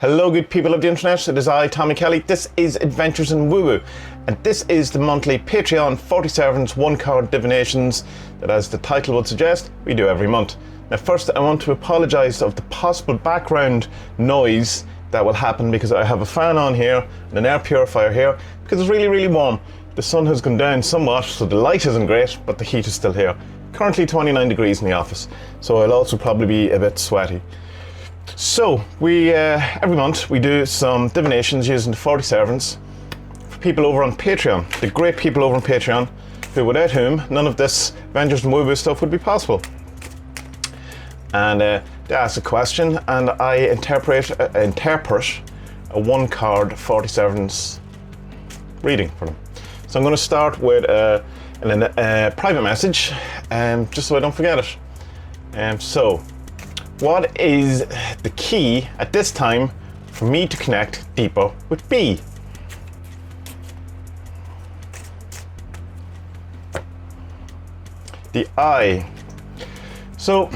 Hello good people of the internet, it is I, Tommy Kelly. This is Adventures in Woo Woo, and this is the monthly Patreon 47's one-card divinations that, as the title would suggest, we do every month. Now first I want to apologise of the possible background noise that will happen because I have a fan on here and an air purifier here because it's really warm. The sun has gone down somewhat, so the light isn't great, but the heat is still here. Currently 29 degrees in the office, so I'll also probably be a bit sweaty. So, every month we do some divinations using the 47s for people over on Patreon, the great people over on Patreon, who without whom none of this Avengers and Woo Woo stuff would be possible. And they ask a question and I interpret a one-card 47s reading for them. So I'm going to start with a private message, just so I don't forget it. So, what is the key at this time for me to connect deeper with B? The I. So,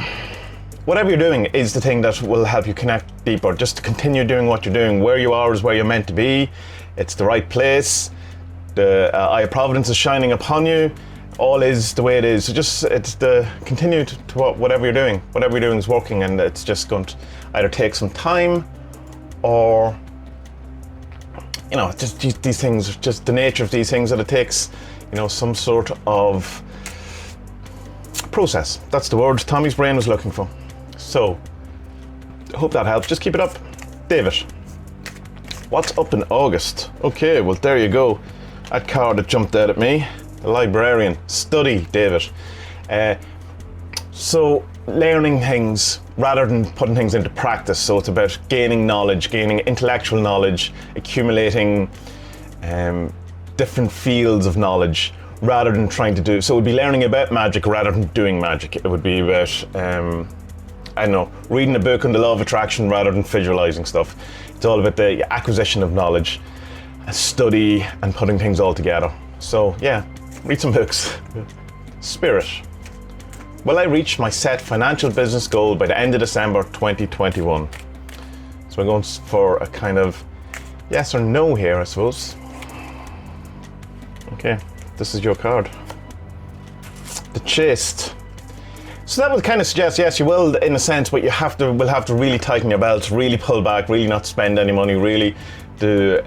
whatever you're doing is the thing that will help you connect deeper. Just to continue doing what you're doing. Where you are is where you're meant to be. It's the right place. The eye of providence is shining upon you. All is the way it is. So just continue to whatever you're doing. Whatever you're doing is working, and it's just going to either take some time, or just these things, just the nature of these things, that it takes some sort of process. That's the word Tommy's brain was looking for. So I hope that helps. Just keep it up. David, what's up in August? Okay, well there you go. That card that jumped out at me. The librarian. Study, David. So learning things rather than putting things into practice. So it's about gaining knowledge, gaining intellectual knowledge, accumulating different fields of knowledge rather than trying to do. So it would be learning about magic rather than doing magic. It would be about, reading a book on the law of attraction rather than visualizing stuff. It's all about the acquisition of knowledge, study, and putting things all together. So yeah. Read some books. Spirit. Will I reach my set financial business goal by the end of December 2021? So I'm going for a kind of yes or no here, I suppose. Okay, this is your card. The Chaste. So that would kind of suggest, yes, you will in a sense, but will have to really tighten your belt, really pull back, really not spend any money, really do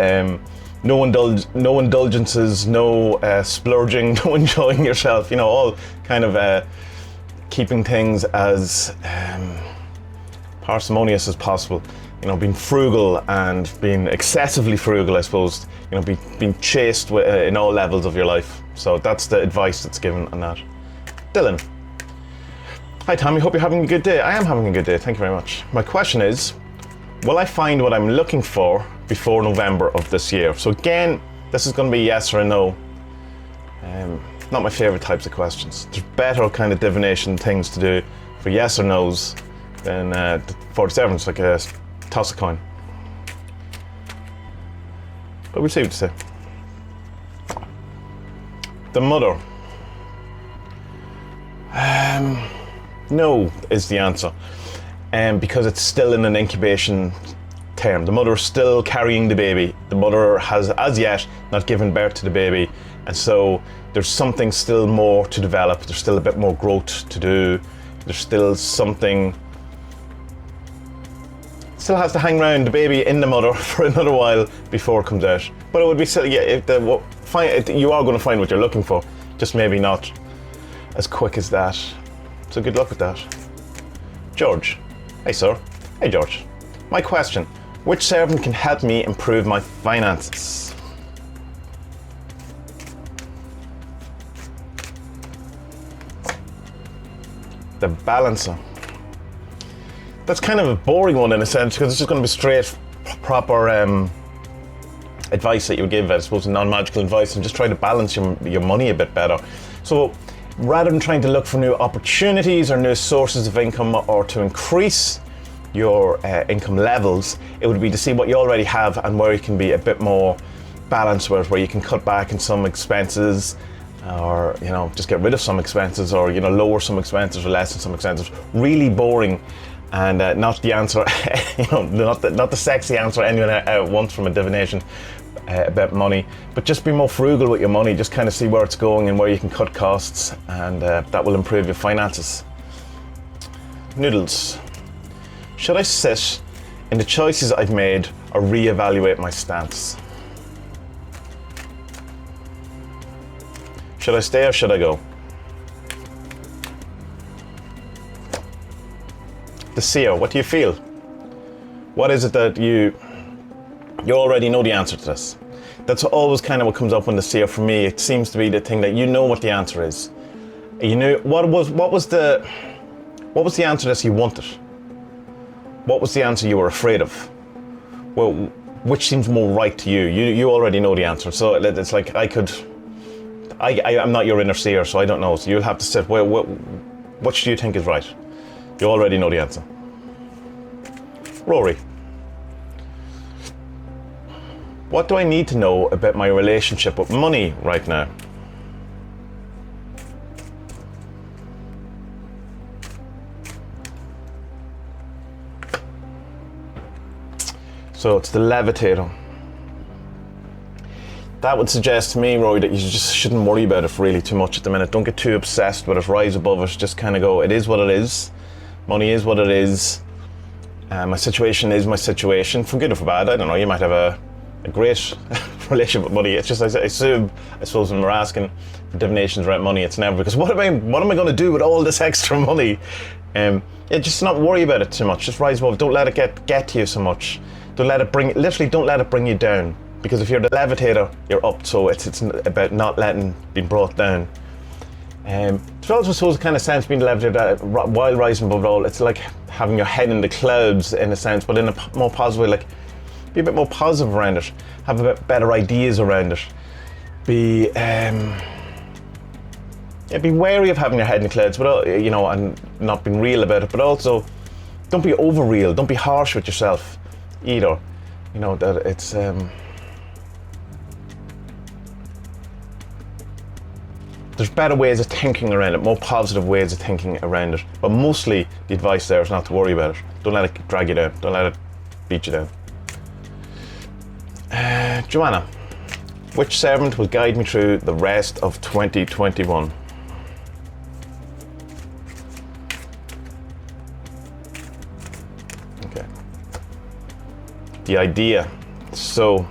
no indulgences, no splurging, no enjoying yourself, all kind of keeping things as parsimonious as possible. Being frugal and being excessively frugal, I suppose. Being chaste in all levels of your life. So that's the advice that's given on that. Dylan. Hi Tommy, hope you're having a good day. I am having a good day, thank you very much. My question is, will I find what I'm looking for before November of this year? So again, this is going to be yes or a no. Not my favourite types of questions. There's better kind of divination things to do for yes or no's than the 47. It's like a toss a coin. But we'll see what to say. The Mother. No is the answer. Because it's still in an incubation term. The mother is still carrying the baby. The mother has as yet not given birth to the baby, and so there's something still more to develop. There's still a bit more growth to do. There's still something still has to hang around the baby in the mother for another while before it comes out. But it would be silly, you are going to find what you're looking for, just maybe not as quick as that. So good luck with that. George. Hey sir. Hey George. My question, which servant can help me improve my finances? The Balancer. That's kind of a boring one in a sense, because it's just going to be straight, proper advice that you would give, I suppose, non-magical advice, and just try to balance your money a bit better. So rather than trying to look for new opportunities or new sources of income or to increase your income levels, it would be to see what you already have and where you can be a bit more balanced with, where you can cut back on some expenses, or just get rid of some expenses, or lower some expenses or lessen some expenses. Really boring and not the answer, not the sexy answer anyone wants from a divination about money, but just be more frugal with your money. Just kind of see where it's going and where you can cut costs, and that will improve your finances. Noodles. Should I sit in the choices I've made or reevaluate my stance? Should I stay or should I go? The seer, what do you feel? What is it that you already know the answer to this? That's always kind of what comes up when the seer, for me, it seems to be the thing that you know what the answer is. You know, what was the answer to this you wanted? What was the answer you were afraid of? Well, which seems more right to you? You already know the answer. So it's like I'm not your inner seer, so I don't know. So you'll have to sit, well, what do you think is right? You already know the answer. Rory. What do I need to know about my relationship with money right now? So it's the levitator. That would suggest to me, Rory, that you just shouldn't worry about it really too much at the minute. Don't get too obsessed with it, rise above it, just kind of go, it is what it is. Money is what it is. My situation is my situation, for good or for bad. I don't know, you might have a great relationship with money. It's just, I assume, I suppose when we're asking for divinations around money, it's never, because what am I going to do with all this extra money? Just not worry about it too much. Just rise above it. Don't let it get to you so much. Don't let it bring you down. Because if you're the levitator, you're up. So it's about not being brought down. It also suppose kind of sense being the levitator while rising above it all. It's like having your head in the clouds in a sense, but in a more positive way. Like, be a bit more positive around it. Have a bit better ideas around it. Be wary of having your head in the clouds, but and not being real about it. But also, don't be over real. Don't be harsh with yourself either. That it's. There's better ways of thinking around it, more positive ways of thinking around it. But mostly, the advice there is not to worry about it. Don't let it drag you down. Don't let it beat you down. Joanna, which servant will guide me through the rest of 2021? Okay. The idea. So,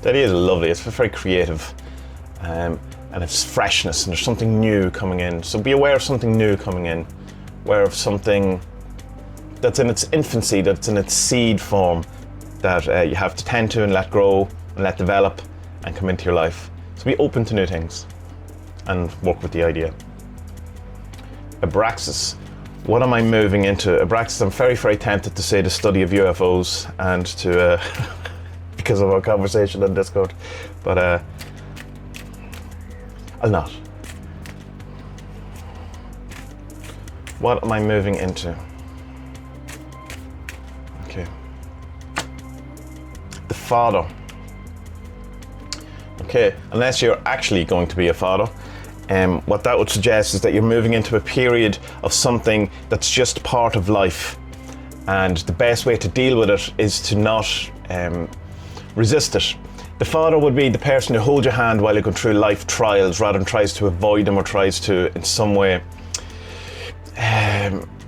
the idea is lovely. It's very creative. And it's freshness, and there's something new coming in. So be aware of something new coming in. Aware of something that's in its infancy, that's in its seed form, that you have to tend to and let grow and let develop and come into your life. So be open to new things and work with the idea. Abraxas. What am I moving into? Abraxas, I'm very, very tempted to say the study of UFOs and to, because of our conversation on Discord, but I'll not. What am I moving into? Okay. The father. Okay, unless you're actually going to be a father, what that would suggest is that you're moving into a period of something that's just part of life. And the best way to deal with it is to not resist it. The father would be the person who holds your hand while you go through life trials rather than tries to avoid them or tries to, in some way,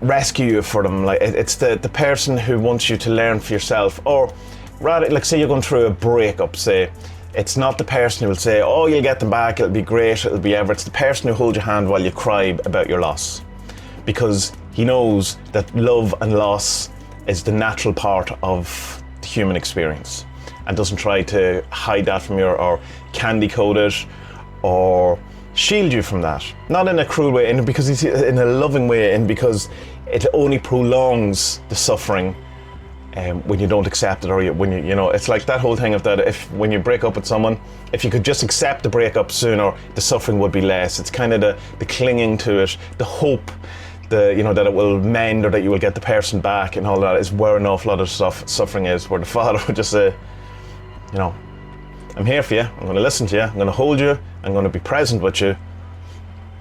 rescue you for them. Like it's the person who wants you to learn for yourself. Or rather, like say you're going through a breakup, say, it's not the person who will say, oh, you'll get them back, it'll be great, it'll be ever. It's the person who holds your hand while you cry about your loss. Because he knows that love and loss is the natural part of the human experience, and doesn't try to hide that from you or candy coat it or shield you from that. Not in a cruel way, because he's in a loving way, and because it only prolongs the suffering when you don't accept it, or when you it's like that whole thing of that when you break up with someone, if you could just accept the breakup sooner, the suffering would be less. It's kind of the clinging to it, the hope, that it will mend or that you will get the person back and all that is where an awful lot of suffering is, where the father would just say, I'm here for you, I'm going to listen to you, I'm going to hold you, I'm going to be present with you,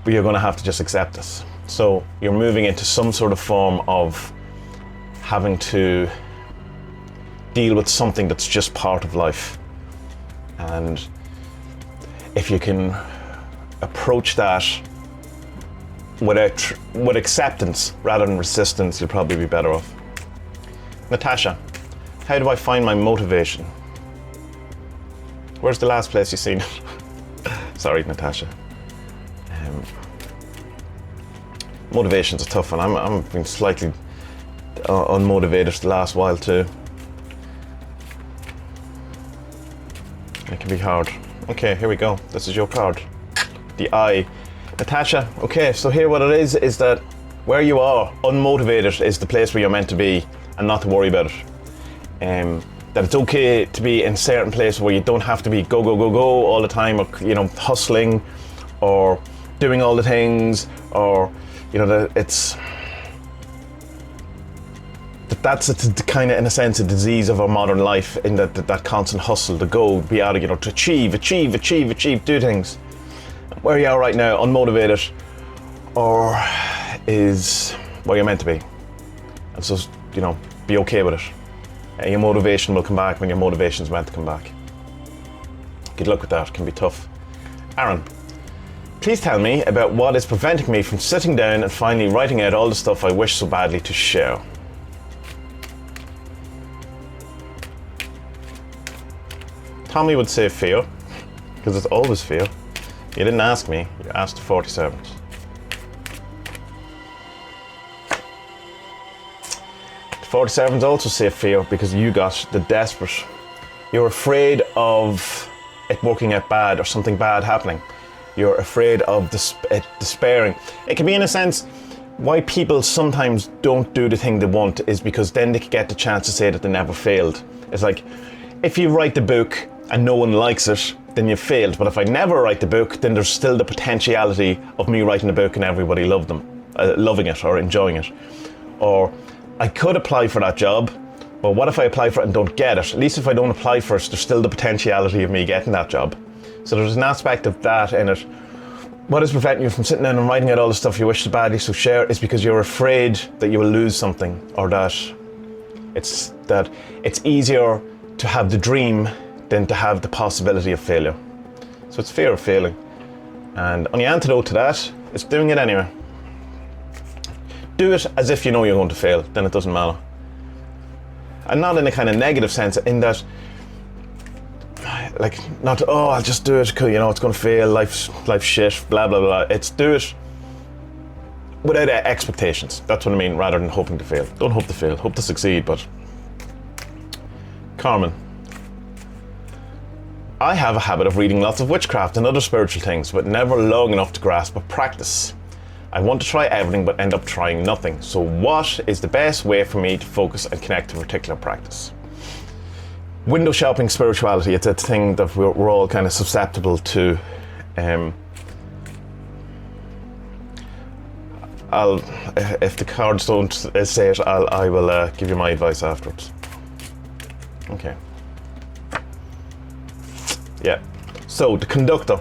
but you're going to have to just accept this. So you're moving into some sort of form of having to deal with something that's just part of life. And if you can approach that with acceptance rather than resistance, you'll probably be better off. Natasha, how do I find my motivation? Where's the last place you seen it? Sorry, Natasha. Motivation's a tough one. I'm been slightly unmotivated the last while too. It can be hard. Okay, here we go. This is your card. The Eye. Natasha, okay, so here what it is that where you are, unmotivated, is the place where you're meant to be, and not to worry about it. That it's okay to be in certain places where you don't have to be go all the time, or hustling or doing all the things, or that's kind of, in a sense, a disease of our modern life, in that constant hustle to go, be able to, to achieve, do things. Where you are right now, unmotivated, or is where you're meant to be. And so, be okay with it. Your motivation will come back when your motivation is meant to come back. Good luck with that, it can be tough. Aaron, please tell me about what is preventing me from sitting down and finally writing out all the stuff I wish so badly to share. Tommy would say fear, because it's always fear. You didn't ask me, you asked the 47s. The 47s also say fear because you got the desperate. You're afraid of it working out bad or something bad happening. You're afraid of despairing. It can be, in a sense, why people sometimes don't do the thing they want is because then they can get the chance to say that they never failed. It's like, if you write the book and no one likes it, then you've failed. But if I never write the book, then there's still the potentiality of me writing the book and everybody loving it or enjoying it. Or I could apply for that job, but what if I apply for it and don't get it? At least if I don't apply for it, there's still the potentiality of me getting that job. So there's an aspect of that in it. What is preventing you from sitting down and writing out all the stuff you wish to badly so share is because you're afraid that you will lose something, or that it's easier to have the dream than to have the possibility of failure. So it's fear of failing. And only antidote to that is doing it anyway. Do it as if you know you're going to fail, then it doesn't matter. And not in a kind of negative sense, in that, like, not, I'll just do it because, it's going to fail, life's shit, blah, blah, blah. It's do it without expectations. That's what I mean, rather than hoping to fail. Don't hope to fail, hope to succeed, but. Carmen. I have a habit of reading lots of witchcraft and other spiritual things, but never long enough to grasp a practice. I want to try everything, but end up trying nothing. So what is the best way for me to focus and connect to a particular practice? Window shopping spirituality, it's a thing that we're all kind of susceptible to. If the cards don't say it, I will give you my advice afterwards. Okay. Yeah. So the conductor,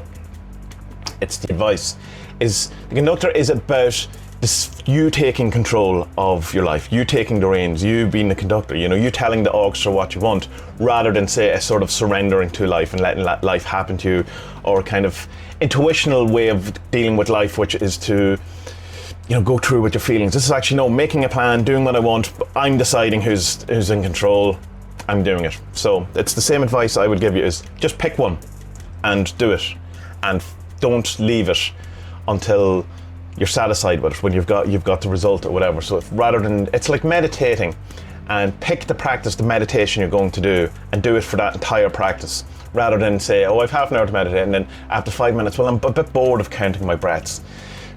it's the advice. The conductor is about you taking control of your life, you taking the reins, you being the conductor, you telling the orchestra what you want, rather than, say, a sort of surrendering to life and letting life happen to you, or a kind of intuitional way of dealing with life, which is to, go through with your feelings. This is actually, making a plan, doing what I want, I'm deciding who's in control, I'm doing it. So it's the same advice I would give you, is just pick one and do it, and don't leave it until you're satisfied with it, when you've got the result or whatever. So rather than, it's like meditating, and pick the practice, the meditation you're going to do, and do it for that entire practice, rather than say, I've half an hour to meditate, and then after 5 minutes, I'm a bit bored of counting my breaths,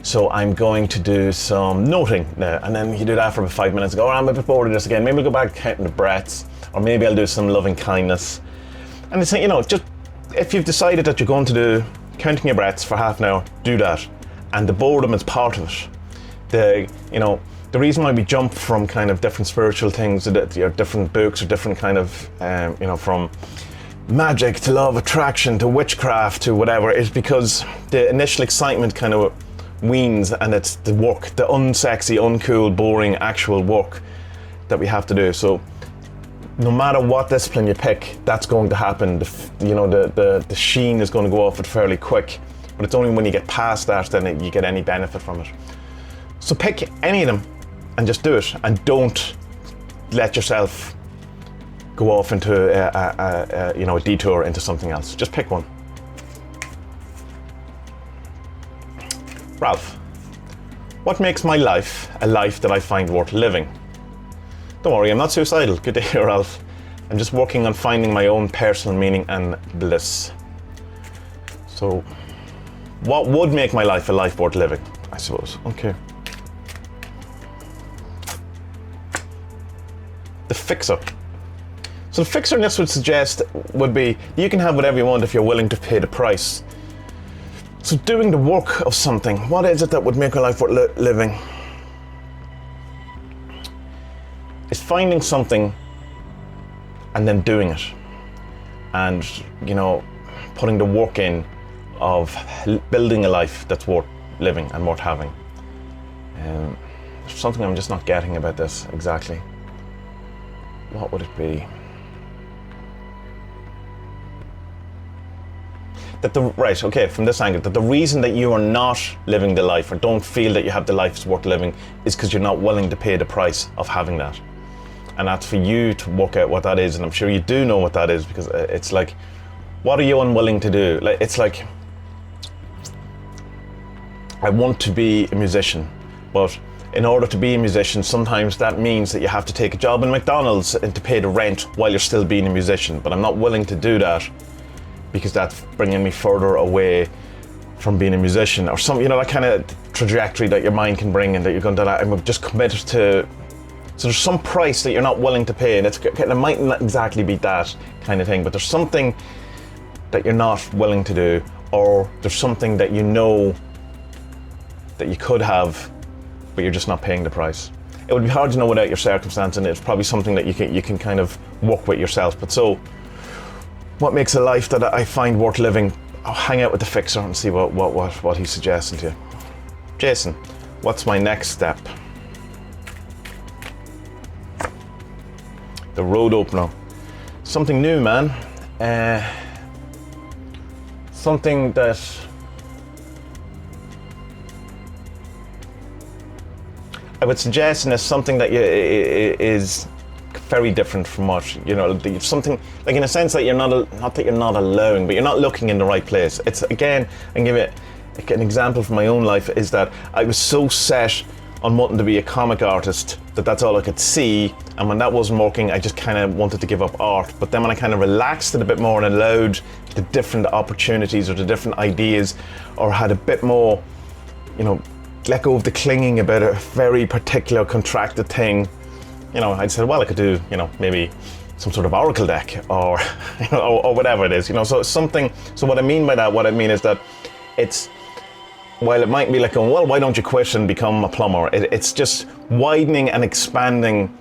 so I'm going to do some noting now. And then you do that for about 5 minutes, and go, I'm a bit bored of this again, maybe I'll go back to counting the breaths, or maybe I'll do some loving kindness. And it's, just, if you've decided that you're going to do counting your breaths for half an hour, do that. And the boredom is part of it. The reason why we jump from kind of different spiritual things, different books, or different kind of, from magic to law of attraction to witchcraft to whatever, is because the initial excitement kind of weans, and it's the work, the unsexy, uncool, boring actual work that we have to do. So no matter what discipline you pick, that's going to happen. The sheen is going to go off it fairly quick, but it's only when you get past that then you get any benefit from it. So pick any of them and just do it, and don't let yourself go off into a detour into something else. Just pick one. Ralph, what makes my life a life that I find worth living? Don't worry, I'm not suicidal. Good to hear, Ralph. I'm just working on finding my own personal meaning and bliss. So, what would make my life a life worth living, I suppose? Okay. The fixer. So the fixer in this would suggest would be, you can have whatever you want if you're willing to pay the price. So doing the work of something, what is it that would make a life worth living? It's finding something and then doing it. And, putting the work in of building a life that's worth living and worth having. There's something I'm just not getting about this exactly. What would it be? From this angle, that the reason that you are not living the life or don't feel that you have the life that's worth living is because you're not willing to pay the price of having that. And that's for you to work out what that is, and I'm sure you do know what that is, because it's like, what are you unwilling to do? It's like, I want to be a musician, but in order to be a musician, sometimes that means that you have to take a job in McDonald's and to pay the rent while you're still being a musician, but I'm not willing to do that because that's bringing me further away from being a musician, or some, that kind of trajectory that your mind can bring, and that you're going to, I'm just committed to. So there's some price that you're not willing to pay, and it might not exactly be that kind of thing, but there's something that you're not willing to do, or there's something that you know that you could have, but you're just not paying the price. It would be hard to know without your circumstance, and it's probably something that you can kind of work with yourself. But so, what makes a life that I find worth living? I'll hang out with the fixer and see what he's suggesting to you. Jason, what's my next step? The road opener. Something new, man. Something that I would suggest, and it's something that is very different from what, something, like in a sense that you're not that you're not allowing, but you're not looking in the right place. It's, again, and give it an example from my own life, is that I was so set on wanting to be a comic artist that that's all I could see, and when that wasn't working, I just kind of wanted to give up art. But then when I kind of relaxed it a bit more and allowed the different opportunities or the different ideas, or had a bit more, let go of the clinging about a very particular contracted thing, I'd said, well, I could do, maybe some sort of oracle deck, or, or whatever it is, so it's something. So what I mean by that, is that it's, while it might be like going, well, why don't you quit and become a plumber? It's just widening and expanding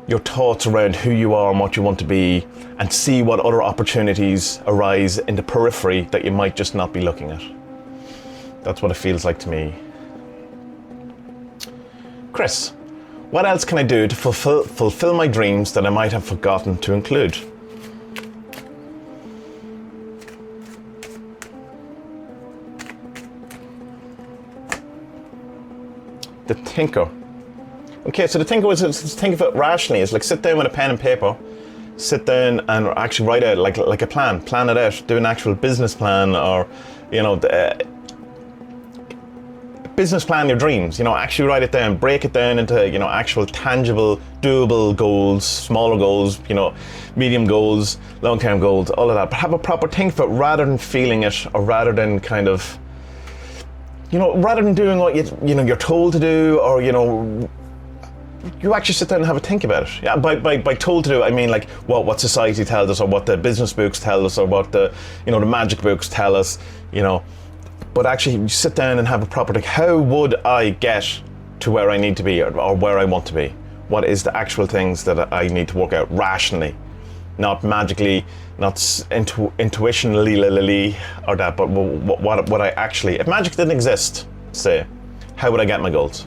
your thoughts around who you are and what you want to be, and see what other opportunities arise in the periphery that you might just not be looking at. That's what it feels like to me. Chris, what else can I do to fulfill my dreams that I might have forgotten to include? The thinker. Okay, so the thinker was, think of it rationally. It's like, sit down with a pen and paper, sit down and actually write out like a plan it out, do an actual business plan, or business plan your dreams, actually write it down, break it down into, actual tangible, doable goals, smaller goals, medium goals, long-term goals, all of that. But have a proper think of it rather than feeling it, or rather than kind of, rather than doing what you're told to do, or, you actually sit down and have a think about it. Yeah, by told to do, I mean like what society tells us, or what the business books tell us, or what the magic books tell us, But actually, you sit down and have a proper think. How would I get to where I need to be, or where I want to be? What is the actual things that I need to work out rationally, not magically, not intuitionally, or that, but what I actually. If magic didn't exist, say, how would I get my goals?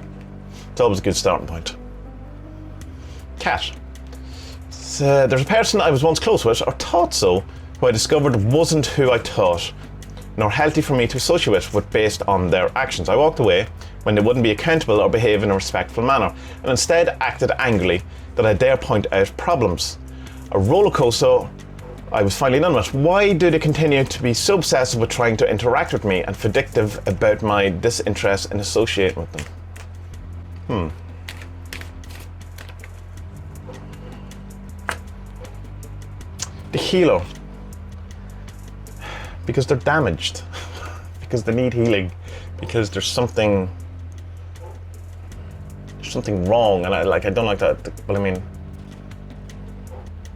It's always a good starting point. Cat. There's a person I was once close with, or thought so, who I discovered wasn't who I thought, nor healthy for me to associate with based on their actions. I walked away when they wouldn't be accountable or behave in a respectful manner, and instead acted angrily that I dare point out problems. A roller coaster I was finally done with. Why do they continue to be so obsessive with trying to interact with me and vindictive about my disinterest in associating with them? The healer. Because they're damaged. Because they need healing. Because there's something wrong, and I don't like that, but I mean,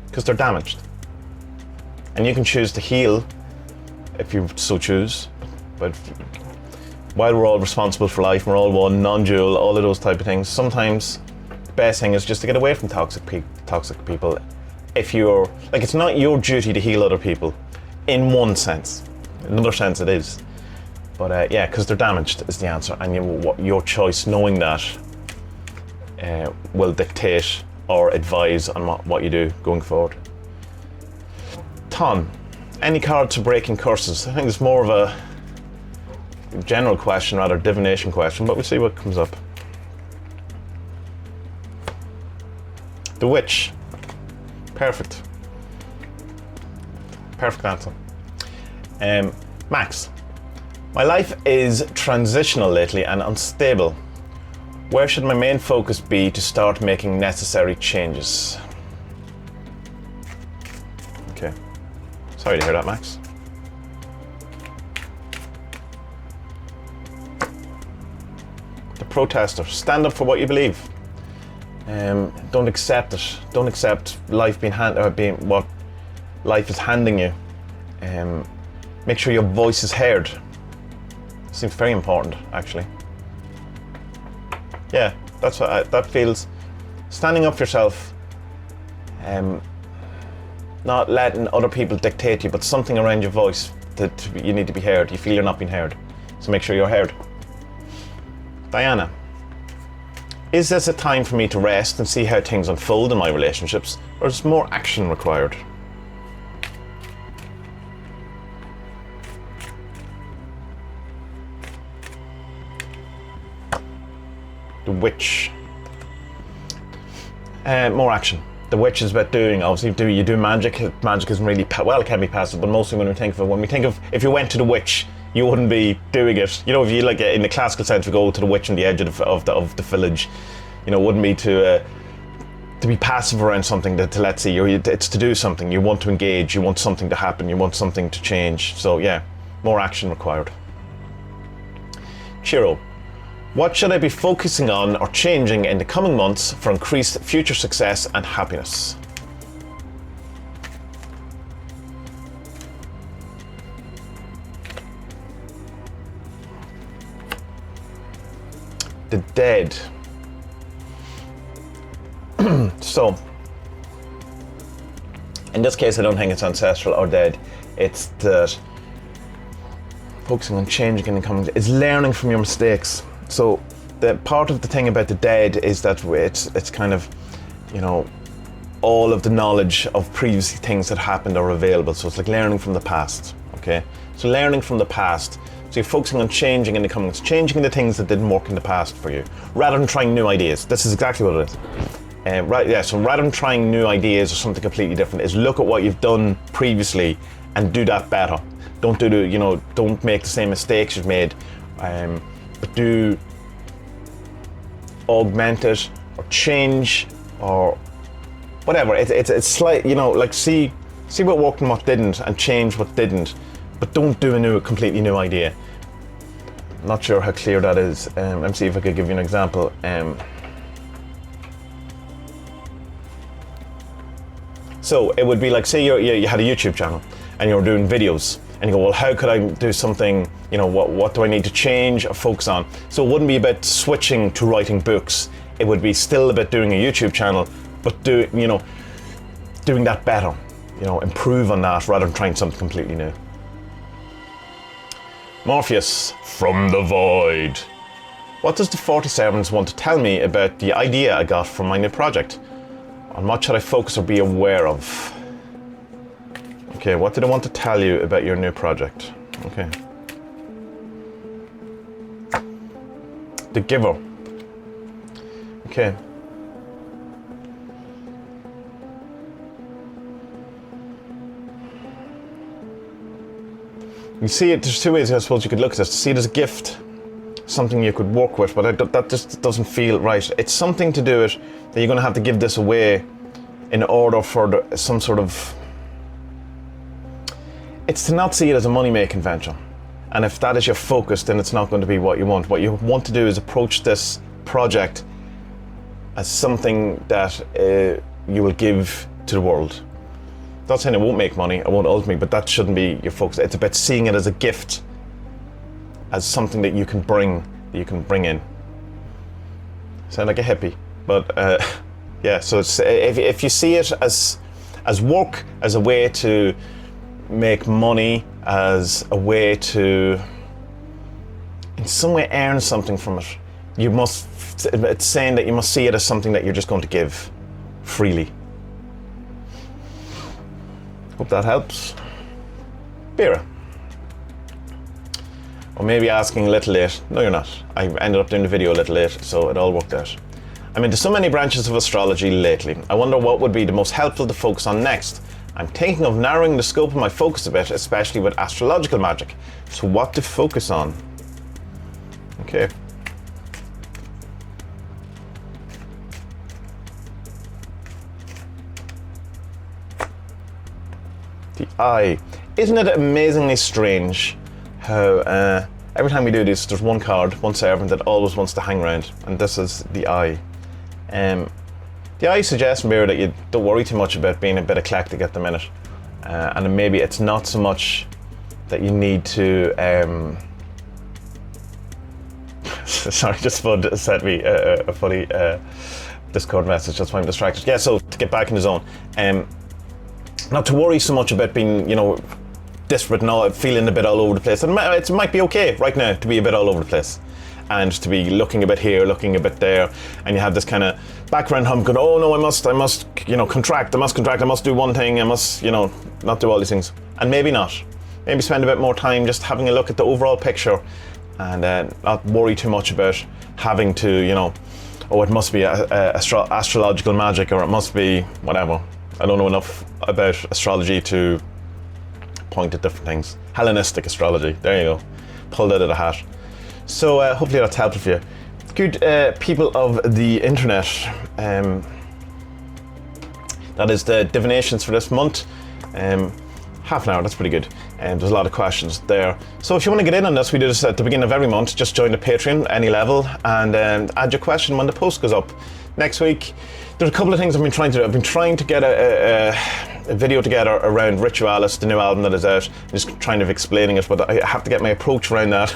because they're damaged. And you can choose to heal if you so choose, but while we're all responsible for life, we're all one, non-dual, all of those type of things, sometimes the best thing is just to get away from toxic people. If you're, like, it's not your duty to heal other people, in one sense. In another sense it is. But yeah, because they're damaged is the answer, and your choice, knowing that, will dictate or advise on what you do going forward. Ton, any cards for breaking curses? I think it's more of a general question, rather divination question, but we'll see what comes up. The Witch. Perfect. Perfect answer. Max. My life is transitional lately and unstable. Where should my main focus be to start making necessary changes? Okay. Sorry to hear that, Max. The Protester. Stand up for what you believe. Don't accept it. Don't accept life being what life is handing you. Make sure your voice is heard. Seems very important, actually. Yeah, that's what that feels. Standing up for yourself, not letting other people dictate you, but something around your voice that you need to be heard. You feel you're not being heard, so make sure you're heard. Diana, is this a time for me to rest and see how things unfold in my relationships, or is more action required? The Witch. More action. The Witch is about doing. Obviously, you do magic. Magic isn't really it can be passive, but mostly when we think of if you went to the witch, you wouldn't be doing it. You know, if you like in the classical sense, we go to the witch on the edge of the village. You know, wouldn't be to be passive around something. Let's see, it's to do something. You want to engage. You want something to happen. You want something to change. So yeah, more action required. Chiro. What should I be focusing on or changing in the coming months for increased future success and happiness? The Dead. So, in this case, I don't think it's ancestral or dead. It's that focusing on changing in the coming is learning from your mistakes. So the part of the thing about the dead is that it's kind of, you know, all of the knowledge of previous things that happened are available. So it's like learning from the past, okay? So learning from the past. So you're focusing on changing in the coming, changing the things that didn't work in the past for you, rather than trying new ideas. This is exactly what it is. So rather than trying new ideas or something completely different, is look at what you've done previously and do that better. Don't don't make the same mistakes you've made. But do augment it or change or whatever. It's slight, like see what worked and what didn't, and change what didn't. But don't do a completely new idea. Not sure how clear that is. Let me see if I could give you an example. So it would be like, say you had a YouTube channel and you were doing videos. And you go, well, how could I do something, what do I need to change or focus on? So it wouldn't be about switching to writing books. It would be still about doing a YouTube channel, but doing that better, improve on that rather than trying something completely new. Morpheus, from the void. What does the 40 Servants want to tell me about the idea I got from my new project? On what should I focus or be aware of? Okay, what did I want to tell you about your new project? Okay. The Giver. Okay. You see it, there's two ways I suppose you could look at this. See it as a gift, something you could work with, but that just doesn't feel right. It's something to do it that you're going to have to give this away in order for some sort of... It's to not see it as a money-making venture. And if that is your focus, then it's not going to be what you want. What you want to do is approach this project as something that you will give to the world. Not saying it won't make money, it won't ultimately, but that shouldn't be your focus. It's about seeing it as a gift, as something that you can bring in. Sound like a hippie, but yeah. So it's, if you see it as work, as a way to make money, as a way to, in some way, earn something from it, it's saying that you must see it as something that you're just going to give freely. Hope that helps. Vera. Or maybe asking a little late. No, you're not. I ended up doing the video a little late, so it all worked out. I'm into so many branches of astrology lately. I wonder what would be the most helpful to focus on next. I'm thinking of narrowing the scope of my focus a bit, especially with astrological magic. So what to focus on? Okay. The Eye. Isn't it amazingly strange how every time we do this, there's one card, one servant that always wants to hang around, and this is the Eye. The Eye suggests, Mira, that you don't worry too much about being a bit eclectic at the minute, and maybe it's not so much that you need to. Sorry, just sent me a funny Discord message. That's why I'm distracted. Yeah, so to get back in the zone. Not to worry so much about being, desperate and all, feeling a bit all over the place. And it might be okay right now to be a bit all over the place, and to be looking a bit here, looking a bit there, and you have this kind of background hum going, oh no, I must, contract, I must do one thing, I must, not do all these things. And maybe not. Maybe spend a bit more time just having a look at the overall picture, and not worry too much about having to, oh, it must be astrological magic, or it must be whatever. I don't know enough about astrology to point at different things. Hellenistic astrology, there you go. Pulled out of the hat. So hopefully that's helpful for you. Good people of the internet. That is the divinations for this month. Half an hour, that's pretty good. There's a lot of questions there. So if you want to get in on this, we do this at the beginning of every month. Just join the Patreon, any level, and add your question when the post goes up. Next week, there's a couple of things I've been trying to do. I've been trying to get a video together around Ritualis, the new album that is out. I'm just trying to explaining it, but I have to get my approach around that,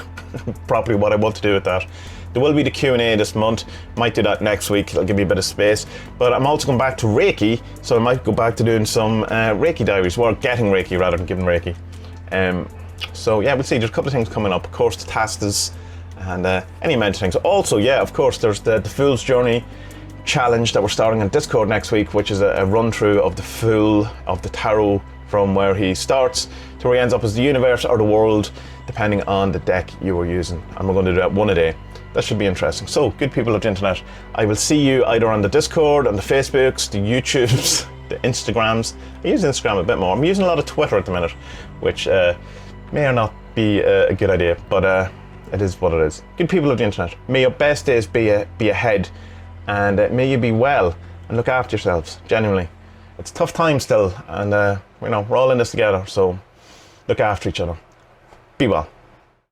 properly what I want to do with that. There will be the Q&A this month. Might do that next week. It'll give me a bit of space. But I'm also going back to Reiki, so I might go back to doing some Reiki diaries, or getting Reiki rather than giving Reiki. So yeah, we'll see. There's a couple of things coming up. Of course, the Tastas and any amount of things. Also, yeah, of course, there's the Fool's Journey challenge that we're starting on Discord next week, which is a run through of the Fool of the Tarot from where he starts to where he ends up as the universe or the world, depending on the deck you were using. And we're going to do that one a day. That should be interesting. So, good people of the internet, I will see you either on the Discord, on the Facebooks, the YouTubes, the Instagrams. I use Instagram a bit more. I'm using a lot of Twitter at the minute, which may or not be a good idea, but it is what it is. Good people of the internet, may your best days be ahead, and may you be well and look after yourselves, genuinely. It's a tough time still, and we're all in this together, so look after each other. Be well.